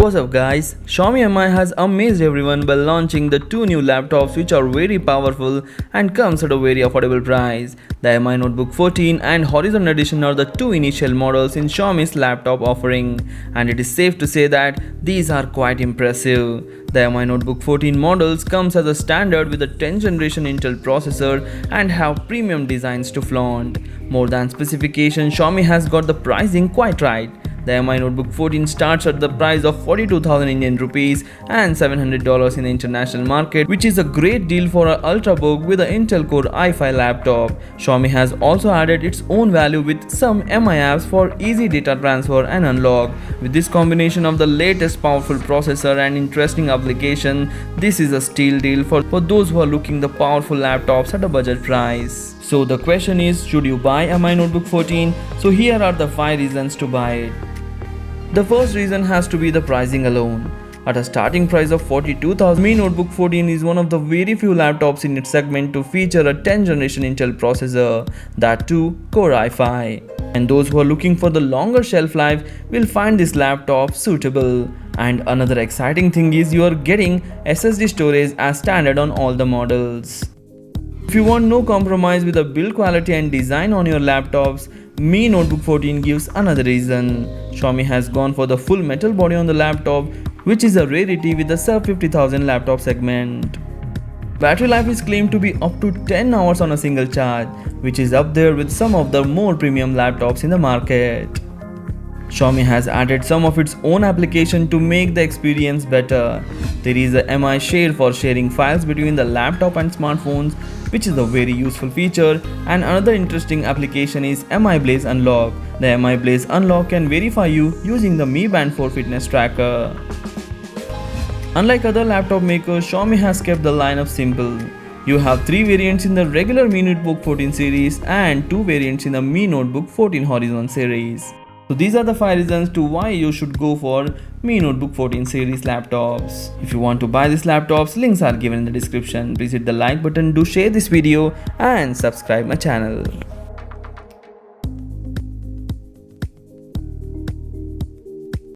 What's up guys, Xiaomi Mi has amazed everyone by launching the two new laptops which are very powerful and comes at a very affordable price. The Mi Notebook 14 and Horizon Edition are the two initial models in Xiaomi's laptop offering, and it is safe to say that these are quite impressive. The Mi Notebook 14 models comes as a standard with a 10th generation Intel processor and have premium designs to flaunt. More than specification, Xiaomi has got the pricing quite right. The Mi Notebook 14 starts at the price of 42,000 Indian rupees and $700 in the international market, which is a great deal for an ultrabook with an Intel Core i5 laptop. Xiaomi has also added its own value with some Mi apps for easy data transfer and unlock. With this combination of the latest powerful processor and interesting application, this is a steal deal for those who are looking the powerful laptops at a budget price. So the question is, should you buy a Mi Notebook 14? So here are the 5 reasons to buy it. The first reason has to be the pricing alone. At a starting price of 42,000, Mi Notebook 14 is one of the very few laptops in its segment to feature a 10th generation Intel processor, that too Core i5. And those who are looking for the longer shelf life will find this laptop suitable. And another exciting thing is you are getting SSD storage as standard on all the models. If you want no compromise with the build quality and design on your laptops, Mi Notebook 14 gives another reason. Xiaomi has gone for the full metal body on the laptop, which is a rarity with the sub 50,000 laptop segment. Battery life is claimed to be up to 10 hours on a single charge, which is up there with some of the more premium laptops in the market. Xiaomi has added some of its own application to make the experience better. There is a Mi Share for sharing files between the laptop and smartphones, which is a very useful feature, and another interesting application is Mi Blaze Unlock. The Mi Blaze Unlock can verify you using the Mi Band 4 fitness tracker. Unlike other laptop makers, Xiaomi has kept the lineup simple. You have 3 variants in the regular Mi Notebook 14 series and 2 variants in the Mi Notebook 14 Horizon series. So these are the 5 reasons to why you should go for Mi Notebook 14 series laptops. If you want to buy these laptops, links are given in the description. Please hit the like button, do share this video and subscribe my channel.